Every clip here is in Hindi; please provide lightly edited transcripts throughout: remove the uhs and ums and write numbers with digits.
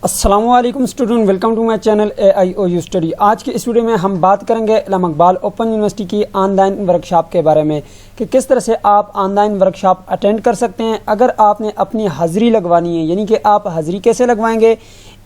अस्सलामुअलैकुम student, welcome to my channel AIOU study. आज के इस वीडियो में हम बात करेंगे अल्लामा इकबाल ओपन यूनिवर्सिटी की ऑनलाइन वर्कशॉप के बारे में कि किस तरह से आप ऑनलाइन वर्कशॉप अटेंड कर सकते हैं। अगर आपने अपनी हाज़िरी लगवानी है, यानी कि आप हाज़िरी कैसे लगवाएंगे,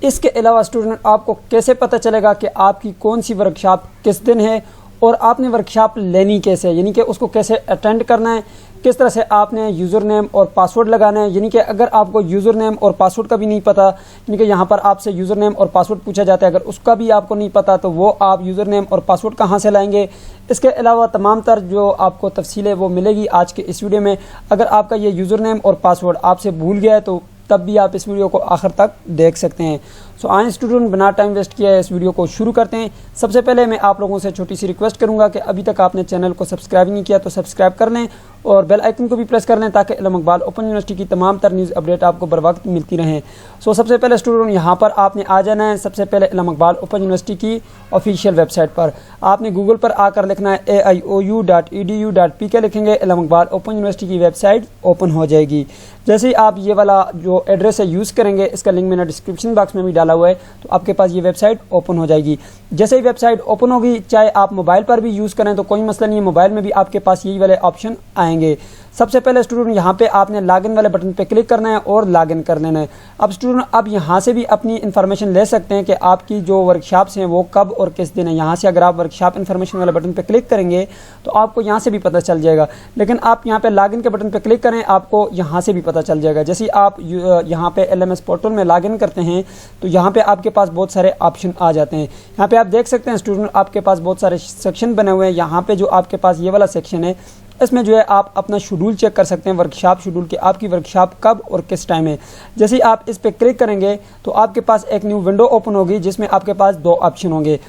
इसके अलावा स्टूडेंट आपको कैसे पता चलेगा कि आपकी कौन सी वर्कशॉप किस दिन है और आपने वर्कशॉप लेनी कैसे, यानी कि उसको कैसे अटेंड करना है, किस तरह से आपने यूज़र नेम और पासवर्ड लगाना है। यानी कि अगर आपको यूज़र नेम और पासवर्ड का भी नहीं पता, यानी कि यहाँ पर आपसे यूज़र नेम और पासवर्ड पूछा जाता है, अगर उसका भी आपको नहीं पता तो वो आप यूज़र नेम और पासवर्ड कहाँ से लाएंगे। इसके अलावा तमाम तर जो आपको तफसील है वो मिलेगी आज के इस वीडियो में। अगर आपका ये यूज़र नेम और पासवर्ड आपसे भूल गया है तो तब भी आप इस वीडियो को आखिर तक देख सकते हैं। सो आए स्टूडेंट, बिना टाइम वेस्ट किया है इस वीडियो को शुरू करते हैं। सबसे पहले मैं आप लोगों से छोटी सी रिक्वेस्ट करूंगा कि अभी तक आपने चैनल को सब्सक्राइब नहीं किया तो सब्सक्राइब कर लें और बेल आइकन को भी प्रेस कर लें ताकि अल्लामा इकबाल ओपन यूनिवर्सिटी की तमाम तर न्यूज़ अपडेट आपको बर वक्त मिलती रहें। सो सबसे पहले स्टूडेंट यहाँ पर आपने आ जाना है। सबसे पहले अल्लामा इकबाल ओपन यूनिवर्सिटी की ऑफिशियल वेबसाइट पर आपने गूगल पर आकर लिखना है aiou.edu.pk लिखेंगे। अल्लामा इकबाल ओपन यूनिवर्सिटी की वेबसाइट ओपन हो जाएगी। जैसे ही आप ये वाला जो एड्रेस है यूज़ करेंगे, इसका लिंक मैंने डिस्क्रिप्शन बॉक्स में भी डाला हुआ है, तो आपके पास ये वेबसाइट ओपन हो जाएगी। जैसे ही वेबसाइट ओपन होगी, चाहे आप मोबाइल पर भी यूज़ करें तो कोई मसला नहीं है, मोबाइल में भी आपके पास यही वाले ऑप्शन आएंगे। सबसे पहले स्टूडेंट यहाँ पे आपने लॉगिन वाले बटन पे क्लिक करना है और लॉगिन कर लेना है। अब स्टूडेंट अब यहाँ से भी अपनी इन्फॉर्मेशन ले सकते हैं कि आपकी जो वर्कशॉप्स हैं वो कब और किस दिन है। यहाँ से अगर आप वर्कशॉप इन्फॉर्मेशन वाले बटन पे क्लिक करेंगे तो आपको यहाँ से भी पता चल जाएगा, लेकिन आप यहाँ पे लॉगिन के बटन पे क्लिक करें, आपको यहाँ से भी पता चल जाएगा। जैसे आप यहाँ पे LMS पोर्टल में लॉगिन करते हैं तो यहाँ पे आपके पास बहुत सारे ऑप्शन आ जाते हैं। यहाँ पे आप देख सकते हैं स्टूडेंट आपके पास बहुत सारे सेक्शन बने हुए हैं। यहाँ पे जो आपके पास ये वाला सेक्शन है, इसमें जो है आप अपना शेड्यूल चेक कर सकते हैं, वर्कशॉप शेड्यूल कि आपकी वर्कशॉप कब और किस टाइम है। जैसे ही आप इस पर क्लिक करेंगे तो आपके पास एक न्यू विंडो ओपन होगी जिसमें आपके पास दो ऑप्शन होंगे।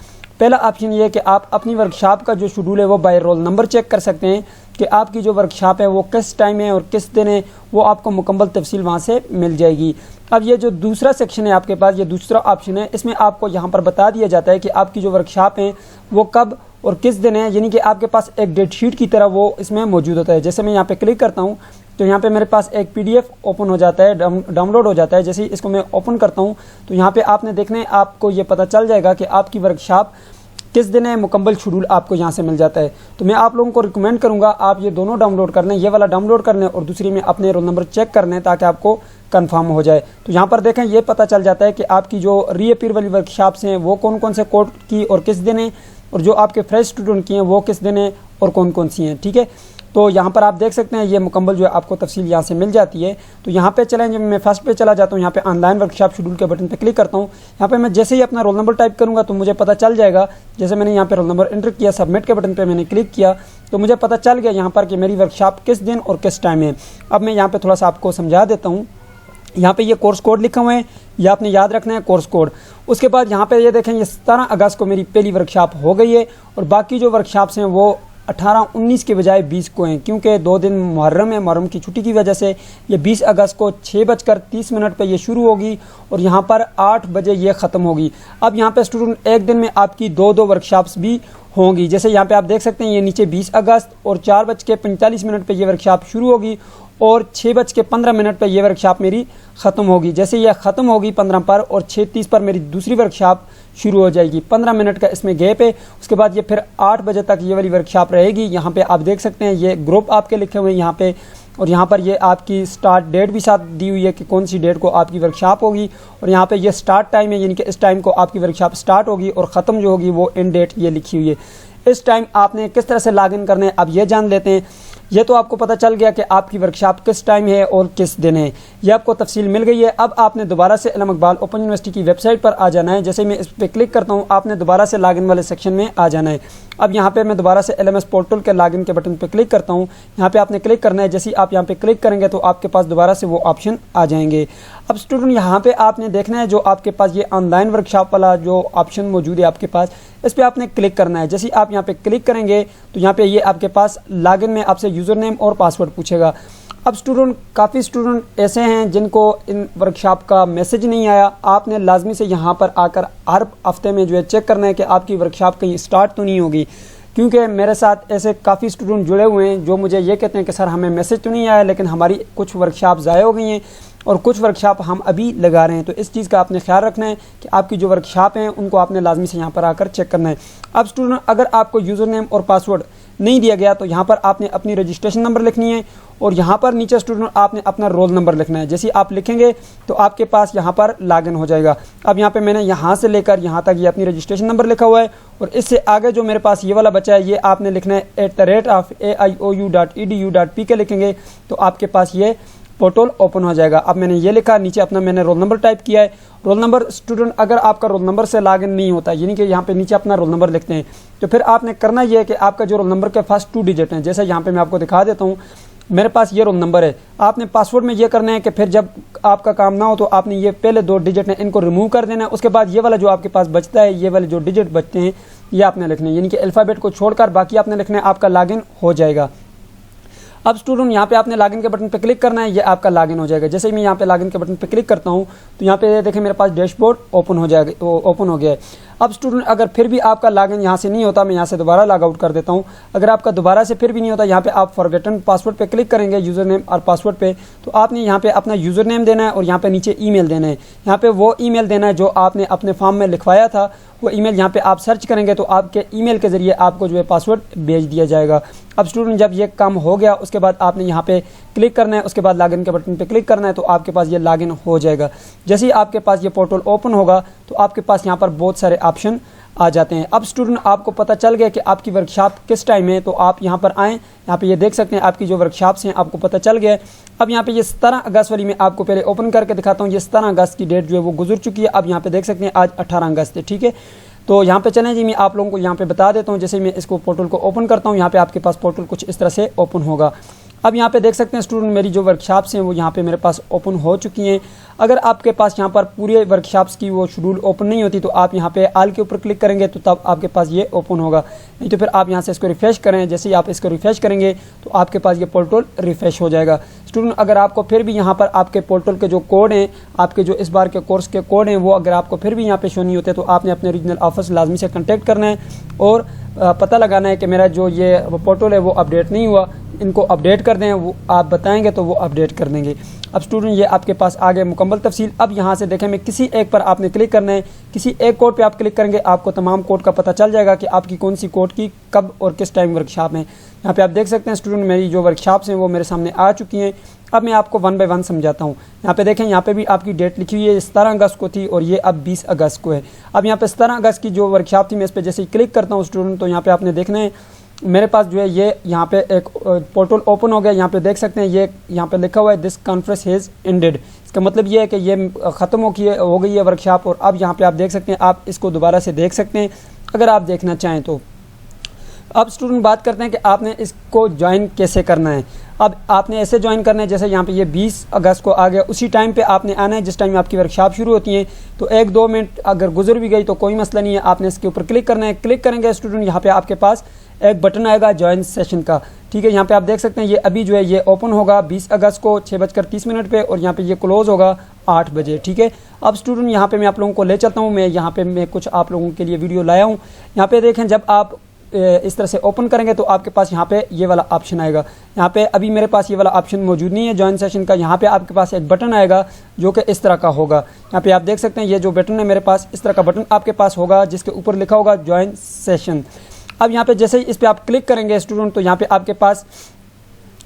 पहला ऑप्शन ये है कि आप अपनी वर्कशॉप का जो शेड्यूल है वो बाय रोल नंबर चेक कर सकते हैं कि आपकी जो वर्कशॉप है वो किस टाइम है और किस दिन है, वो आपको मुकम्मल तफसील वहाँ से मिल जाएगी। अब ये जो दूसरा सेक्शन है आपके पास, ये दूसरा ऑप्शन है, इसमें आपको यहाँ पर बता दिया जाता है कि आपकी जो वर्कशॉप है वो कब और किस दिन है, यानी कि आपके पास एक डेट शीट की तरह वो इसमें मौजूद होता है। जैसे मैं यहाँ पे क्लिक करता हूँ तो यहाँ पे मेरे पास एक PDF ओपन हो जाता है, डाउनलोड हो जाता है। जैसे ही इसको मैं ओपन करता हूँ तो यहाँ पे आपने देखना है, आपको ये पता चल जाएगा कि आपकी वर्कशॉप किस दिन है, मुकम्मल शेड्यूल आपको यहाँ से मिल जाता है। तो मैं आप लोगों को रिकमेंड करूँगा आप ये दोनों डाउनलोड कर लें, ये वाला डाउनलोड कर लें और दूसरी में अपने रोल नंबर चेक कर लें ताकि आपको कंफर्म हो जाए। तो यहाँ पर देखें, ये पता चल जाता है कि आपकी जो रीअपीयर वाली वर्कशॉप्स हैं वो कौन कौन से कोड की और किस दिन है, और जो आपके फ्रेश स्टूडेंट की हैं वो किस दिन है और कौन कौन सी हैं। ठीक है, तो यहाँ पर आप देख सकते हैं ये मुकम्मल जो है आपको तफसील यहाँ से मिल जाती है। तो यहाँ पे चलें, जब मैं फर्स्ट पे चला जाता हूँ, यहाँ पे ऑनलाइन वर्कशॉप शेड्यूल के बटन पे क्लिक करता हूँ। यहाँ पे मैं जैसे ही अपना रोल नंबर टाइप करूँगा तो मुझे पता चल जाएगा। जैसे मैंने यहाँ पे रोल नंबर एंटर किया, सबमिट के बटन पे मैंने क्लिक किया तो मुझे पता चल गया यहाँ पर कि मेरी वर्कशॉप किस दिन और किस टाइम है। अब मैं यहाँ पर थोड़ा सा आपको समझा देता हूँ। यहाँ पे ये कोर्स कोड लिखा हुआ है, ये आपने याद रखना है, कोर्स कोड। उसके बाद यहाँ पे ये देखें, ये 17 अगस्त को मेरी पहली वर्कशॉप हो गई है और बाकी जो वर्कशॉप्स हैं वो 18-19 के बजाय 20 को हैं, क्योंकि 2 दिन मुहर्रम है, मुहर्रम की छुट्टी की वजह से ये 20 अगस्त को 6:30 पे ये शुरू होगी और यहाँ पर 8 बजे ये ख़त्म होगी। अब यहाँ पे स्टूडेंट एक दिन में आपकी 2-2 वर्कशॉप्स भी होंगी। जैसे यहाँ पे आप देख सकते हैं, ये नीचे 20 अगस्त और 4:45 पे ये वर्कशॉप शुरू होगी और 6:15 पे ये वर्कशॉप मेरी ख़त्म होगी। जैसे ये ख़त्म होगी 15 पर और 6:30 पर मेरी दूसरी वर्कशॉप शुरू हो जाएगी। 15 मिनट का इसमें गैप है। उसके बाद ये फिर 8 बजे तक ये वाली वर्कशॉप रहेगी। यहाँ पे आप देख सकते हैं ये ग्रुप आपके लिखे हुए हैं यहाँ पे, और यहाँ पर ये आपकी स्टार्ट डेट भी साथ दी हुई है कि कौन सी डेट को आपकी वर्कशॉप होगी, और यहाँ पे ये स्टार्ट टाइम है, यानी कि इस टाइम को आपकी वर्कशॉप स्टार्ट होगी और ख़त्म जो होगी वो एंड डेट ये लिखी हुई है। इस टाइम आपने किस तरह से लॉगिन करना है अब ये जान लेते हैं। ये तो आपको पता चल गया कि आपकी वर्कशॉप किस टाइम है और किस दिन है, ये आपको तफसील मिल गई है। अब आपने दोबारा से अल्लामा इकबाल ओपन यूनिवर्सिटी की वेबसाइट पर आ जाना है। जैसे मैं इस पर क्लिक करता हूँ, आपने दोबारा से लॉगिन वाले सेक्शन में आ जाना है। अब यहाँ पे मैं दोबारा से LMS पोर्टल के लॉगिन के बटन पे क्लिक करता हूँ। यहाँ पे आपने क्लिक करना है। जैसे ही आप यहाँ पे क्लिक करेंगे तो आपके पास दोबारा से वो ऑप्शन आ जाएंगे। अब स्टूडेंट यहाँ पे आपने देखना है, जो आपके पास ये ऑनलाइन वर्कशॉप वाला जो ऑप्शन मौजूद है आपके पास, इस पर आपने क्लिक करना है। जैसे ही आप यहाँ पे क्लिक करेंगे तो यहाँ पे ये आपके पास लॉगिन में आपसे यूज़र नेम और पासवर्ड पूछेगा। अब स्टूडेंट काफ़ी स्टूडेंट ऐसे हैं जिनको इन वर्कशॉप का मैसेज नहीं आया। आपने लाजमी से यहाँ पर आकर हर हफ्ते में जो है चेक करना है कि आपकी वर्कशॉप कहीं स्टार्ट तो नहीं होगी, क्योंकि मेरे साथ ऐसे काफ़ी स्टूडेंट जुड़े हुए हैं जो मुझे ये कहते हैं कि सर हमें मैसेज तो नहीं आया लेकिन हमारी कुछ वर्कशॉप ज़ाया हो गई हैं और कुछ वर्कशॉप हम अभी लगा रहे हैं। तो इस चीज़ का आपने ख्याल रखना है कि आपकी जो वर्कशॉप हैं उनको आपने लाजमी से यहाँ पर आकर चेक करना है। अब स्टूडेंट अगर आपको यूज़र नेम और पासवर्ड नहीं दिया गया तो यहाँ पर आपने अपनी रजिस्ट्रेशन नंबर लिखनी है और यहाँ पर नीचे स्टूडेंट आपने अपना रोल नंबर लिखना है। जैसे आप लिखेंगे तो आपके पास यहाँ पर लॉगिन हो जाएगा। अब यहाँ पे मैंने यहाँ से लेकर यहाँ तक ये अपनी रजिस्ट्रेशन नंबर लिखा हुआ है और इससे आगे जो मेरे पास ये वाला बचा है ये आपने लिखना है @aiou.edu.pk लिखेंगे तो आपके पास ये पोर्टल ओपन हो जाएगा। अब मैंने ये लिखा, नीचे अपना मैंने रोल नंबर टाइप किया है। रोल नंबर स्टूडेंट अगर आपका रोल नंबर से लॉगिन नहीं होता, यानी कि यहाँ पे नीचे अपना रोल नंबर लिखते हैं, तो फिर आपने करना ये है कि आपका जो रोल नंबर के फर्स्ट 2 डिजिट हैं, जैसे यहाँ पे मैं आपको दिखा देता हूँ, मेरे पास ये रोल नंबर है। आपने पासवर्ड में ये करना है कि फिर जब आपका काम ना हो तो आपने ये पहले 2 डिजिट हैं इनको रिमूव कर देना है। उसके बाद ये वाला जो आपके पास बचता है, ये वाले जो डिजिट बचते हैं ये आपने लिखने हैं, यानी कि अल्फ़ाबेट को छोड़कर बाकी आपने लिखना है, आपका लॉगिन हो जाएगा। अब स्टूडेंट यहाँ पे आपने लॉगिन के बटन पे क्लिक करना है, ये आपका लॉगिन हो जाएगा। जैसे ही मैं यहाँ पे लॉगिन के बटन पे क्लिक करता हूँ तो यहाँ पे देखें मेरे पास डैशबोर्ड ओपन हो जाएगा, ओपन हो गया है। अब स्टूडेंट अगर फिर भी आपका लॉगिन यहाँ से नहीं होता, मैं यहाँ से दोबारा लॉग आउट कर देता हूँ। अगर आपका दोबारा से फिर भी नहीं होता, यहाँ पे आप फॉरगेटन पासवर्ड पे क्लिक करेंगे यूज़र नेम और पासवर्ड पे, तो आपने यहाँ पे अपना यूज़र नेम देना है और यहाँ पे नीचे ईमेल देना है। यहाँ पे वो ईमेल देना है जो आपने अपने फॉर्म में लिखवाया था, वो ईमेल यहाँ पे आप सर्च करेंगे तो आपके ईमेल के ज़रिए आपको जो है पासवर्ड भेज दिया जाएगा। अब स्टूडेंट जब ये काम हो गया उसके बाद आपने यहाँ पे क्लिक करना है, उसके बाद लॉगिन के बटन पे क्लिक करना है तो आपके पास ये लॉगिन हो जाएगा। जैसे ही आपके पास ये पोर्टल ओपन होगा तो आपके पास यहाँ पर बहुत सारे ऑप्शन आ जाते हैं। अब स्टूडेंट आपको पता चल गया कि आपकी वर्कशॉप किस टाइम है, तो आप यहाँ पर आएँ, यहाँ पे ये देख सकते हैं आपकी जो वर्कशॉप्स हैं आपको पता चल गया है। अब यहाँ पे ये 17 अगस्त वाली मैं आपको पहले ओपन करके दिखाता हूँ। ये 17 अगस्त की डेट जो है वो गुजर चुकी है। अब यहाँ पे देख सकते हैं आज 18 अगस्त है, ठीक है। तो यहाँ पे चलें जी, मैं आप लोगों को यहाँ पे बता देता हूँ। जैसे मैं इसको पोर्टल को ओपन करता हूँ, यहाँ पे आपके पास पोर्टल कुछ इस तरह से ओपन होगा। अब यहाँ पे देख सकते हैं स्टूडेंट मेरी जो वर्कशॉप्स हैं वो यहाँ पे मेरे पास ओपन हो चुकी हैं। अगर आपके पास यहाँ पर पूरे वर्कशॉप्स की वो शेड्यूल ओपन नहीं होती तो आप यहाँ पे आल के ऊपर क्लिक करेंगे तो तब आपके पास ये ओपन होगा, नहीं तो फिर आप यहाँ से इसको रिफ्रेश करें। जैसे ही आप इसको रिफ्रेश करेंगे तो आपके पास ये पोर्टल रिफ्रेश हो जाएगा। स्टूडेंट अगर आपको फिर भी यहाँ पर आपके पोर्टल के जो कोड हैं, आपके जो इस बार के कोर्स के कोड हैं, वो अगर आपको फिर भी यहाँ पे शो नहीं होते तो आपने अपने रीजनल ऑफिस लाजमी से कॉन्टैक्ट करना है और पता लगाना है कि मेरा जो ये पोर्टल है वो अपडेट नहीं हुआ, इनको अपडेट कर दें। वो आप बताएंगे तो वो अपडेट कर देंगे। अब स्टूडेंट ये आपके पास आ गए मुकम्मल तफसील। अब यहाँ से देखें, मैं किसी एक पर आपने क्लिक करना है, किसी एक कोड पे आप क्लिक करेंगे आपको तमाम कोड का पता चल जाएगा कि आपकी कौन सी कोड की कब और किस टाइम वर्कशॉप है। यहाँ पे आप देख सकते हैं स्टूडेंट मेरी जो वर्कशॉप्स हैं वो मेरे सामने आ चुकी हैं। अब मैं आपको 1 बाय 1 समझाता हूँ। यहाँ पे देखें, यहाँ पे भी आपकी डेट लिखी हुई है, 17 अगस्त को थी और ये अब 20 अगस्त को है। अब यहाँ पे 17 अगस्त की जो वर्कशॉप थी मैं इस पर जैसे ही क्लिक करता हूँ स्टूडेंट तो यहाँ पे आपने देखना है मेरे पास जो है ये यहाँ पे एक पोर्टल ओपन हो गया। यहाँ पे देख सकते हैं ये यहाँ पे लिखा हुआ है दिस कॉन्फ्रेंस हैज़ एंडेड। इसका मतलब ये है कि ये ख़त्म हो गई है वर्कशॉप। और अब यहाँ पे आप देख सकते हैं, आप इसको दोबारा से देख सकते हैं अगर आप देखना चाहें तो। अब स्टूडेंट बात करते हैं कि आपने इसको ज्वाइन कैसे करना है। अब आपने ऐसे ज्वाइन करना है जैसे यहाँ पे ये 20 अगस्त को आ गया, उसी टाइम पे आपने आना है जिस टाइम आपकी वर्कशॉप शुरू होती है। तो 1-2 मिनट अगर गुजर भी गई तो कोई मसला नहीं है, आपने इसके ऊपर क्लिक करना है। क्लिक करेंगे स्टूडेंट, यहाँ पे आपके पास एक बटन आएगा ज्वाइन सेशन का, ठीक है। यहाँ पे आप देख सकते हैं ये अभी जो है ये ओपन होगा 20 अगस्त को 6:30 पे और यहाँ पे ये क्लोज होगा 8 बजे, ठीक है। अब स्टूडेंट यहाँ पे मैं आप लोगों को ले चलता हूँ, मैं यहाँ पे मैं कुछ आप लोगों के लिए वीडियो लाया हूँ। यहाँ पे देखें, जब आप इस तरह से ओपन करेंगे तो आपके पास यहाँ पे ये वाला ऑप्शन आएगा। यहाँ पे अभी मेरे पास ये वाला ऑप्शन मौजूद नहीं है ज्वाइन सेशन का। यहाँ पे आपके पास एक बटन आएगा जो कि इस तरह का होगा। यहाँ पे आप देख सकते हैं ये जो बटन है मेरे पास, इस तरह का बटन आपके पास होगा जिसके ऊपर लिखा होगा ज्वाइन सेशन। अब यहाँ पे जैसे ही इस पर आप क्लिक करेंगे स्टूडेंट तो यहाँ पे आपके पास,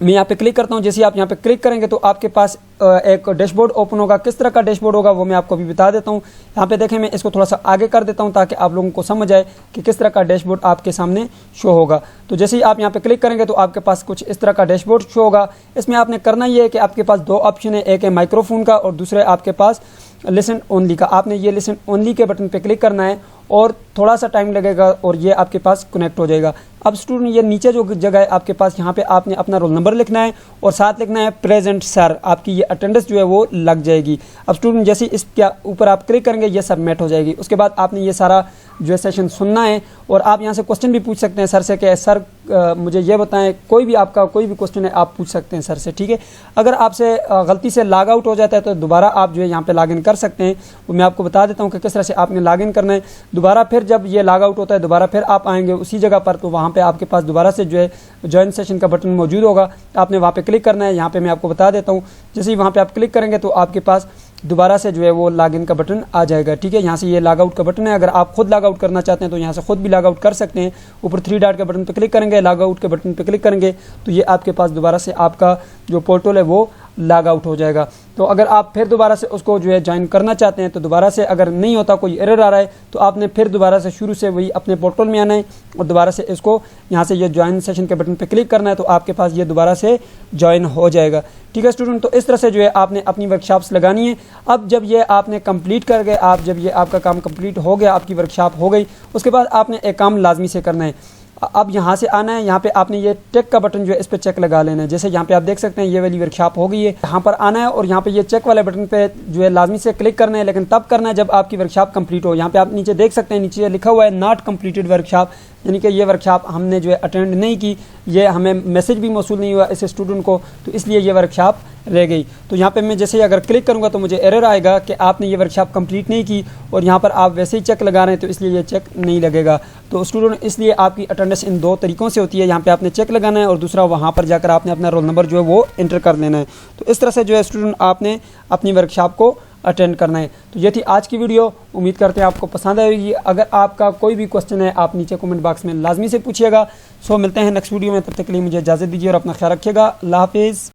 मैं यहाँ पे क्लिक करता हूँ, जैसे आप यहाँ पे क्लिक करेंगे तो आपके पास एक डैशबोर्ड ओपन होगा। किस तरह का डैशबोर्ड होगा वो मैं आपको अभी बता देता हूँ। यहाँ पे देखें, मैं इसको थोड़ा सा आगे कर देता हूँ ताकि आप लोगों को समझ आए कि किस तरह का डैशबोर्ड आपके सामने शो होगा। तो जैसे ही आप यहाँ पे क्लिक करेंगे तो आपके पास कुछ इस तरह का डैशबोर्ड शो होगा। इसमें आपने करना ये है कि आपके पास 2 ऑप्शन है, एक है माइक्रोफोन का और दूसरे आपके पास लिसन ओनली का। आपने ये लिसन ओनली के बटन पे क्लिक करना है और थोड़ा सा टाइम लगेगा और ये आपके पास कनेक्ट हो जाएगा। अब स्टूडेंट ये नीचे जो जगह है आपके पास, यहाँ पे आपने अपना रोल नंबर लिखना है और साथ लिखना है प्रेजेंट सर। आपकी ये अटेंडेंस जो है वो लग जाएगी। अब स्टूडेंट जैसे इसके ऊपर आप क्लिक करेंगे ये सबमिट हो जाएगी। उसके बाद आपने ये सारा जो है सेशन सुनना है और आप यहाँ से क्वेश्चन भी पूछ सकते हैं सर से कि सर मुझे ये बताएं, कोई भी आपका कोई भी क्वेश्चन है आप पूछ सकते हैं सर से, ठीक है। अगर आपसे गलती से लॉग आउट हो जाता है तो दोबारा आप जो है यहाँ पे लॉगिन कर सकते हैं। वो मैं आपको बता देता हूँ कि किस तरह से आपने लॉगिन करना है। दोबारा फिर जब ये लॉग आउट होता है दोबारा फिर आप आएंगे उसी जगह पर, तो वहाँ पे आपके पास दोबारा से जो है ज्वाइन सेशन का बटन मौजूद होगा। आपने वहाँ पे क्लिक करना है। यहाँ पे मैं आपको बता देता हूँ, जैसे ही वहाँ पे आप क्लिक करेंगे तो आपके पास दोबारा से जो है वो लॉगिन का बटन आ जाएगा, ठीक है। यहाँ से ये लॉग आउट का बटन है। अगर आप खुद लॉग आउट करना चाहते हैं तो यहाँ से खुद भी लॉग आउट कर सकते हैं। ऊपर 3 डॉट के बटन पे क्लिक करेंगे, लॉग आउट के बटन पे क्लिक करेंगे तो ये आपके पास दोबारा से आपका जो पोर्टल है वो लॉग आउट हो जाएगा। तो अगर आप फिर दोबारा से उसको जो है ज्वाइन करना चाहते हैं तो दोबारा से अगर नहीं होता, कोई एरर आ रहा है, तो आपने फिर दोबारा से शुरू से वही अपने पोर्टल में आना है और दोबारा से इसको यहाँ से ये ज्वाइन सेशन के बटन पे क्लिक करना है तो आपके पास ये दोबारा से ज्वाइन हो जाएगा, ठीक है स्टूडेंट। तो इस तरह से जो है आपने अपनी वर्कशॉप्स लगानी है। अब जब ये आपने कंप्लीट कर गए, आप जब ये आपका काम कंप्लीट हो गया, आपकी वर्कशॉप हो गई, उसके बाद आपने एक काम लाजमी से करना है। अब यहाँ से आना है, यहाँ पे आपने ये टिक का बटन जो है इस पे चेक लगा लेना है। जैसे यहाँ पे आप देख सकते हैं ये वाली वर्कशॉप हो गई है। यहाँ पर आना है और यहाँ पे ये चेक वाले बटन पे जो है लाजमी से क्लिक करना है, लेकिन तब करना है जब आपकी वर्कशॉप कंप्लीट हो। यहाँ पे आप नीचे देख सकते हैं, नीचे लिखा हुआ है नॉट कंप्लीटेड वर्कशॉप, यानी कि ये वर्कशॉप हमने जो है अटेंड नहीं की, ये हमें मैसेज भी मौसूल नहीं हुआ इस स्टूडेंट को, तो इसलिए ये वर्कशॉप रह गई। तो यहाँ पे मैं जैसे ही अगर क्लिक करूँगा तो मुझे एरर आएगा कि आपने ये वर्कशॉप कंप्लीट नहीं की और यहाँ पर आप वैसे ही चेक लगा रहे हैं तो इसलिए ये चेक नहीं लगेगा। तो स्टूडेंट इसलिए आपकी अटेंडेंस इन 2 तरीक़ों से होती है। यहाँ पे आपने चेक लगाना है और दूसरा वहाँ पर जाकर आपने अपना रोल नंबर जो है वो एंटर कर देना है। तो इस तरह से जो है स्टूडेंट आपने अपनी वर्कशॉप को अटेंड करना है। तो ये थी आज की वीडियो, उम्मीद करते हैं आपको पसंद आएगी। अगर आपका कोई भी क्वेश्चन है आप नीचे कमेंट बॉक्स में लाजमी से पूछिएगा। सो मिलते हैं नेक्स्ट वीडियो में, तब तक के लिए मुझे इजाज़त दीजिए और अपना ख्याल रखिएगा। अल्लाह हाफिज़।